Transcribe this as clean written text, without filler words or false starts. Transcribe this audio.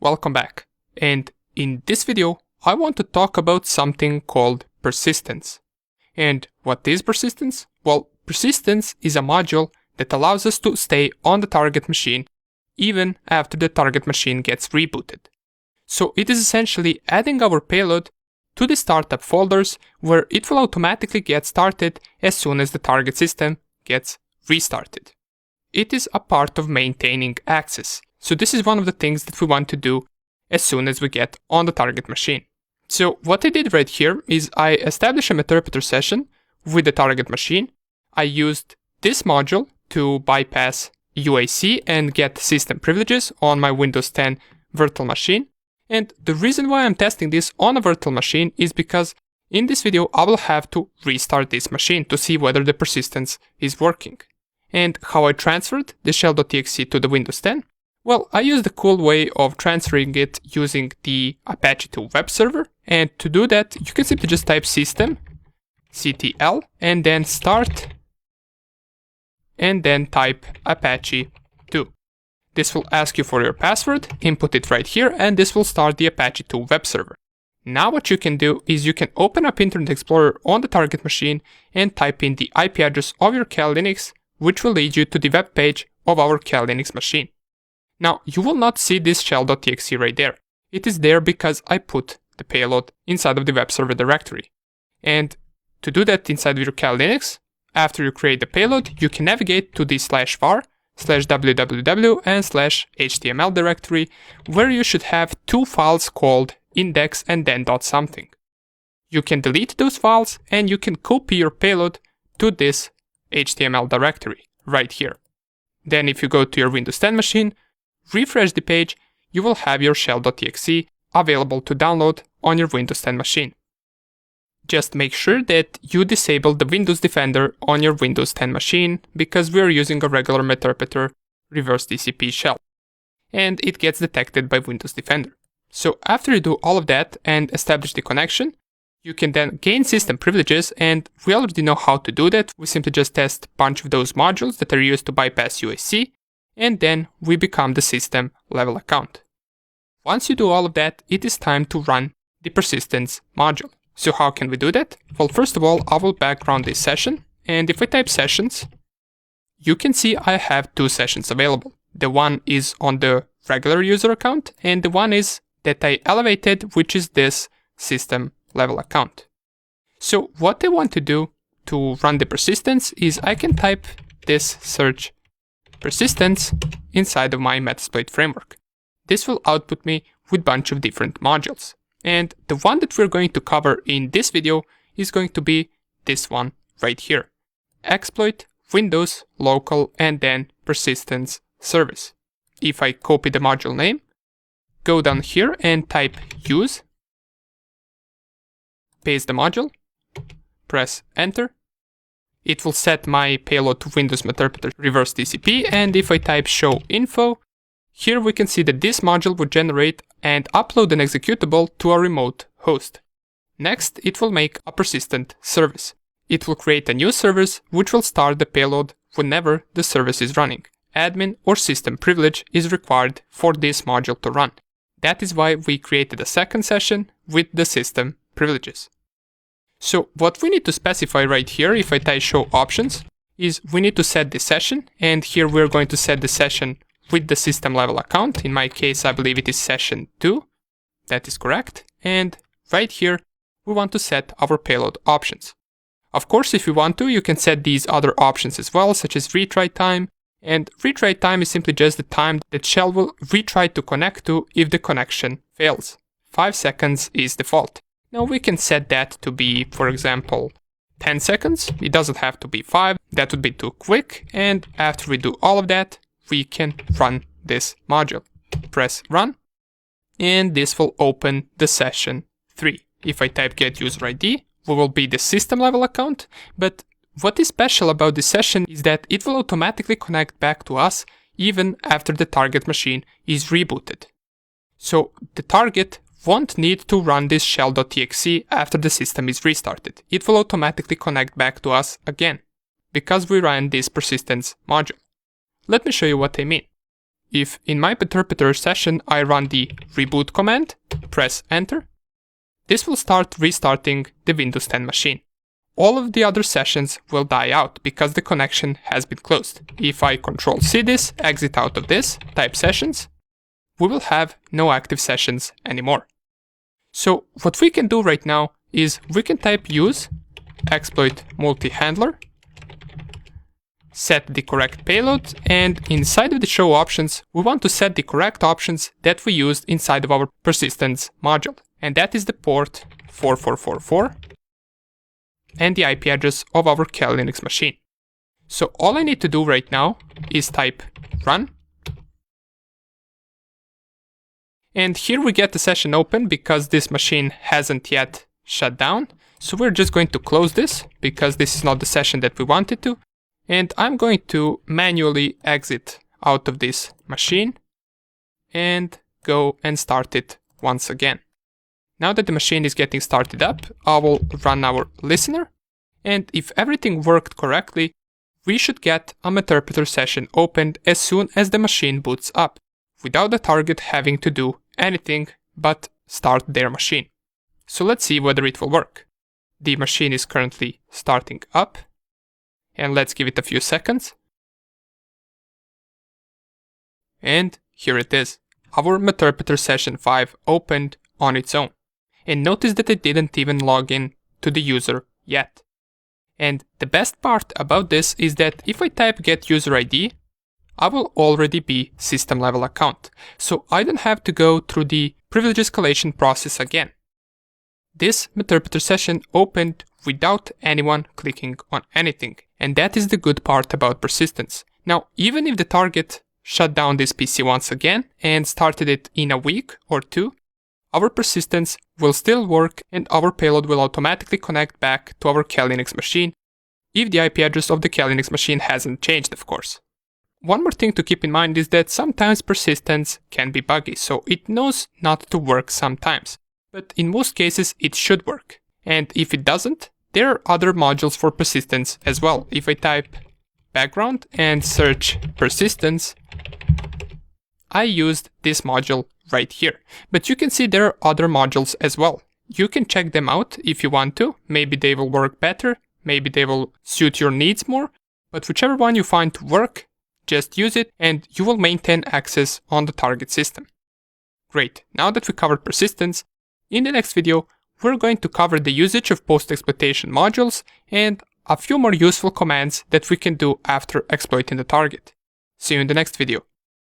Welcome back, and in this video I want to talk about something called persistence. And what is persistence? Well, persistence is a module that allows us to stay on the target machine even after the target machine gets rebooted. So it is essentially adding our payload to the startup folders where it will automatically get started as soon as the target system gets restarted. It is a part of maintaining access. So this is one of the things that we want to do as soon as we get on the target machine. So what I did right here is I established a Meterpreter session with the target machine. I used this module to bypass UAC and get system privileges on my Windows 10 virtual machine. And the reason why I'm testing this on a virtual machine is because in this video I will have to restart this machine to see whether the persistence is working. And how I transferred the shell.exe to the Windows 10? Well, I used a cool way of transferring it using the Apache 2 web server, and to do that you can simply just type systemctl and then start and then type Apache 2. This will ask you for your password, input it right here, and this will start the Apache 2 web server. Now what you can do is you can open up Internet Explorer on the target machine and type in the IP address of your kalilinux, which will lead you to the web page of our kalilinux machine. Now, you will not see this shell.exe right there. It is there because I put the payload inside of the web server directory. And to do that inside of your kalilinux, after you create the payload, you can navigate to the /var, /www and /html directory, where you should have two files called index and then .something. You can delete those files and you can copy your payload to this HTML directory right here. Then if you go to your Windows 10 machine, refresh the page, you will have your shell.exe available to download on your Windows 10 machine. Just make sure that you disable the Windows Defender on your Windows 10 machine because we are using a regular Meterpreter reverse TCP shell, and it gets detected by Windows Defender. So after you do all of that and establish the connection, you can then gain system privileges, and we already know how to do that. We simply just test a bunch of those modules that are used to bypass UAC, and then we become the system level account. Once you do all of that, it is time to run the persistence module. So how can we do that? Well, first of all, I will background this session, and if I type sessions, you can see I have two sessions available. The one is on the regular user account, and the one is that I elevated, which is this system level account. So what I want to do to run the persistence is I can type this search persistence inside of my metasploit framework. This will output me with a bunch of different modules. And the one that we're going to cover in this video is going to be this one right here. Exploit, Windows, local, and then persistence service. If I copy the module name, go down here and type use, paste the module, press enter. It will set my payload to Windows Meterpreter reverse TCP, and if I type show info, here we can see that this module would generate and upload an executable to a remote host. Next, it will make a persistent service. It will create a new service which will start the payload whenever the service is running. Admin or system privilege is required for this module to run. That is why we created a second session with the system privileges. So what we need to specify right here, if I type show options, is we need to set the session, and here we're going to set the session with the system level account. In my case, I believe it is session 2. That is correct. And right here, we want to set our payload options. Of course, if you want to, you can set these other options as well, such as retry time. And retry time is simply just the time that shell will retry to connect to if the connection fails. 5 seconds is default. Now we can set that to be, for example, 10 seconds. It doesn't have to be 5. That would be too quick. And after we do all of that, we can run this module. Press run, and this will open the session 3. If I type get user ID, we will be the system level account, but what is special about this session is that it will automatically connect back to us even after the target machine is rebooted. So the target won't need to run this shell.exe after the system is restarted. It will automatically connect back to us again, because we ran this persistence module. Let me show you what I mean. if in my interpreter session I run the reboot command, press enter, this will start restarting the Windows 10 machine. All of the other sessions will die out because the connection has been closed. If I Ctrl-C this, exit out of this, type sessions, we will have no active sessions anymore. So what we can do right now is we can type use exploit multi-handler, set the correct payload, and inside of the show options, we want to set the correct options that we used inside of our persistence module. And that is the port 4444 and the IP address of our kalilinux machine. So all I need to do right now is type run. And here we get the session open because this machine hasn't yet shut down. So we're just going to close this because this is not the session that we wanted to. And I'm going to manually exit out of this machine and go and start it once again. Now that the machine is getting started up, I will run our listener. And if everything worked correctly, we should get a interpreter session opened as soon as the machine boots up, without the target having to do anything but start their machine. So let's see whether it will work. The machine is currently starting up, and let's give it a few seconds. And here it is. Our interpreter session 5 opened on its own. And notice that it didn't even log in to the user yet. And the best part about this is that if I type get user ID, I will already be system level account. So I don't have to go through the privilege escalation process again. This interpreter session opened without anyone clicking on anything. And that is the good part about persistence. Now, even if the target shut down this PC once again and started it in a week or two, our persistence will still work and our payload will automatically connect back to our kalilinux machine, if the IP address of the kalilinux machine hasn't changed, of course. One more thing to keep in mind is that sometimes persistence can be buggy, so it knows not to work sometimes. But in most cases it should work. And if it doesn't, there are other modules for persistence as well. If I type background and search persistence, I used this module right here. But you can see there are other modules as well. You can check them out if you want to. Maybe they will work better. Maybe they will suit your needs more. But whichever one you find to work, just use it and you will maintain access on the target system. Great. Now that we covered persistence, in the next video, we're going to cover the usage of post-exploitation modules and a few more useful commands that we can do after exploiting the target. See you in the next video.